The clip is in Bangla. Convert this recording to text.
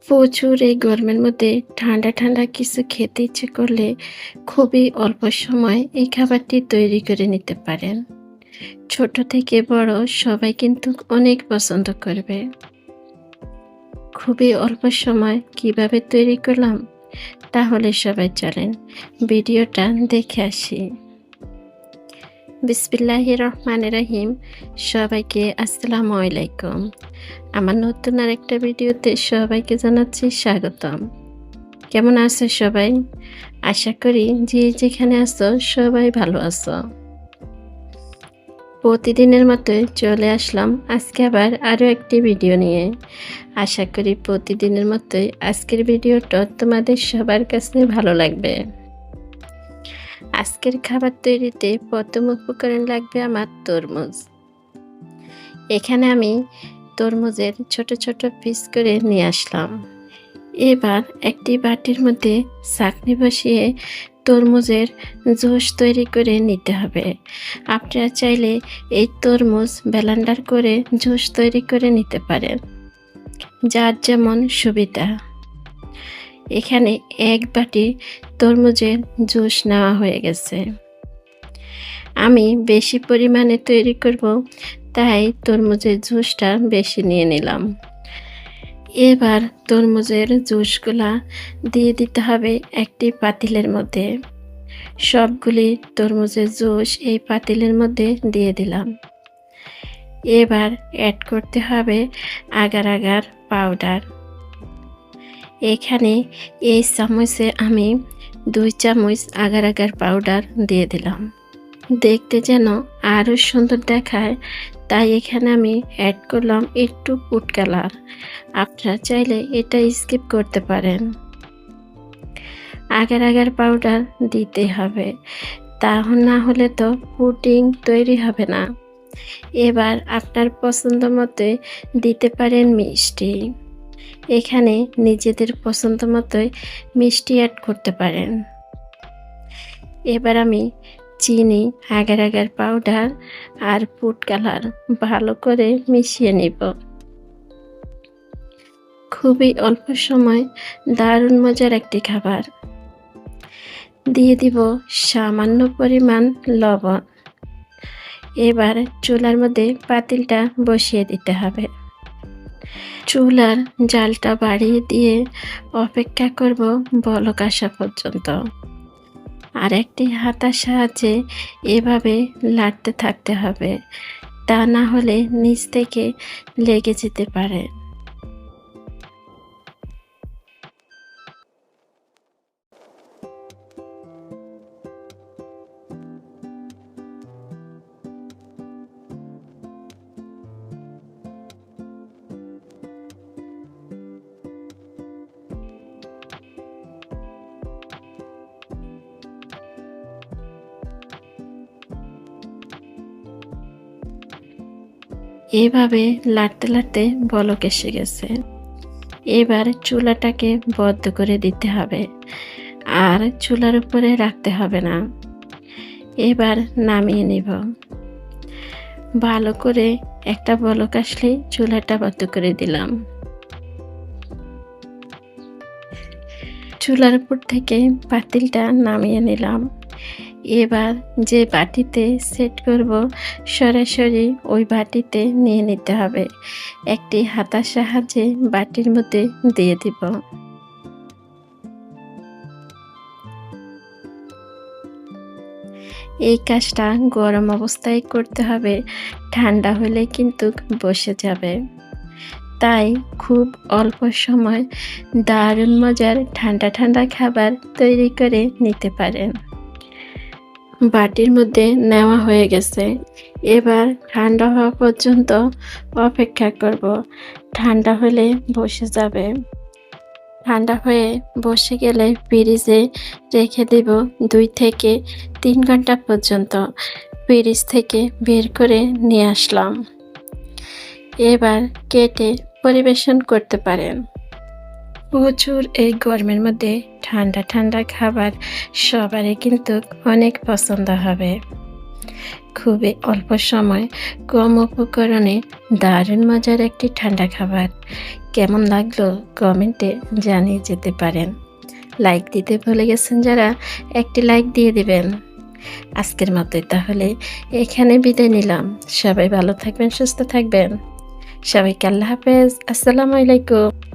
প্রচুর এই গরমের মধ্যে ঠান্ডা ঠান্ডা কিছু খেতে ইচ্ছে করলে খুবই অল্প সময় এই খাবারটি তৈরি করে নিতে পারেন। ছোট থেকে বড় সবাই কিন্তু অনেক পছন্দ করবে। খুবই অল্প সময় কিভাবে তৈরি করলাম, তাহলে সবাই চলেন ভিডিওটা দেখে আসি। বিসমিল্লাহির রহমানির রহিম। সবাইকে আসসালামু আলাইকুম। আমার নতুন আরেকটা ভিডিওতে সবাইকে জানাচ্ছি স্বাগতম। কেমন আছো সবাই? আশা করি যে যেখানে আছো সবাই ভালো আছো। প্রতিদিনের মতোই চলে আসলাম আজকে আবার আরও একটি ভিডিও নিয়ে। আশা করি প্রতিদিনের মতোই আজকের ভিডিওটা তোমাদের সবার কাছে ভালো লাগবে। আজকের খাবার তৈরিতে প্রথম উপকরণ লাগবে আমার তরমুজ। এখানে আমি তরমুজের ছোট ছোট পিস করে নিয়ে আসলাম। এবার একটি বাটির মধ্যে ছাঁকনি বসিয়ে তরমুজের জুস তৈরি করে নিতে হবে। আপনারা চাইলে এই তরমুজ ব্লেন্ডার করে জুস তৈরি করে নিতে পারেন, যার যেমন সুবিধা। এখানে এক বাটি তরমুজের জুস নেওয়া হয়ে গেছে। আমি বেশি পরিমাণে তৈরি করব, তাই তরমুজের জুসটা বেশি নিয়ে নিলাম। এবার তরমুজের জুসগুলা দিয়ে দিতে হবে একটি পাতিলের মধ্যে। সবগুলি তরমুজের জুস এই পাতিলের মধ্যে দিয়ে দিলাম। এবার অ্যাড করতে হবে আগার আগার পাউডার। এখানে এই চামচে আমি 2 চামচ আগার আগার পাউডার দিয়ে দিলাম। দেখতে যেন আরও সুন্দর দেখায়, তাই এখানে আমি অ্যাড করলাম একটু ফুড কালার। আপনারা চাইলে এটা স্কিপ করতে পারেন। আগার আগার পাউডার দিতে হবে, তা না হলে তো পুডিং তৈরি হবে না। এবার আপনার পছন্দ মতোই দিতে পারেন মিষ্টি। এখানে নিজেদের পছন্দ মতোই মিষ্টি অ্যাড করতে পারেন। এবার আমি চিনি, আগার আগার পাউডার আর ফুড কালার ভালো করে মিশিয়ে নিব। খুবই অল্প সময় দারুণ মজার একটি খাবার। দিয়ে দিব সামান্য পরিমাণ লবণ। এবার চুলার মধ্যে পাতিলটা বসিয়ে দিতে হবে। চুলার জালটা বাড়িয়ে দিয়ে অপেক্ষা করব বলক আসা পর্যন্ত। আর একটি হাতার সাহায্যে এভাবে লাড়তে থাকতে হবে, তা না হলে নিচ থেকে লেগে যেতে পারে। এভাবে লাড়তে লাড়তে বলক এসে গেছে। এবার চুলাটাকে বন্ধ করে দিতে হবে, আর চুলার উপরে রাখতে হবে না। এবার নামিয়ে নিব। ভালো করে একটা বলক আসলেই চুলাটা বন্ধ করে দিলাম। চুলার উপর থেকে পাতিলটা নামিয়ে নিলাম। এবার যে বাটিতে সেট করব, সরাসরি ওই বাটিতে নিয়ে নিতে হবে। একটি হাতার সাহায্যে বাটির মধ্যে দিয়ে দিব। এই কাজটা গরম অবস্থায় করতে হবে, ঠান্ডা হলে কিন্তু বসে যাবে। তাই খুব অল্প সময় দারুণ মজার ঠান্ডা ঠান্ডা খাবার তৈরি করে নিতে পারেন। বাটির মধ্যে নেওয়া হয়ে গেছে। এবার ঠান্ডা হওয়া পর্যন্ত অপেক্ষা করব। ঠান্ডা হলে বসে যাবে। ঠান্ডা হয়ে বসে গেলে ফ্রিজে রেখে দেব 2 থেকে 3 ঘন্টা পর্যন্ত। ফ্রিজ থেকে বের করে নিয়ে আসলাম। এবার কেটে পরিবেশন করতে পারেন। প্রচুর এই গরমের মধ্যে ঠান্ডা ঠান্ডা খাবার সবারই কিন্তু অনেক পছন্দ হবে। খুবই অল্প সময় কম উপকরণে দারুণ মজার একটি ঠান্ডা খাবার। কেমন লাগলো কমেন্টে জানিয়ে যেতে পারেন। লাইক দিতে ভুলে গেছেন যারা, একটি লাইক দিয়ে দিবেন। আজকের মতোই তাহলে এখানে বিদায় নিলাম। সবাই ভালো থাকবেন, সুস্থ থাকবেন। সবাইকে আল্লাহ হাফেজ। আসসালামু আলাইকুম।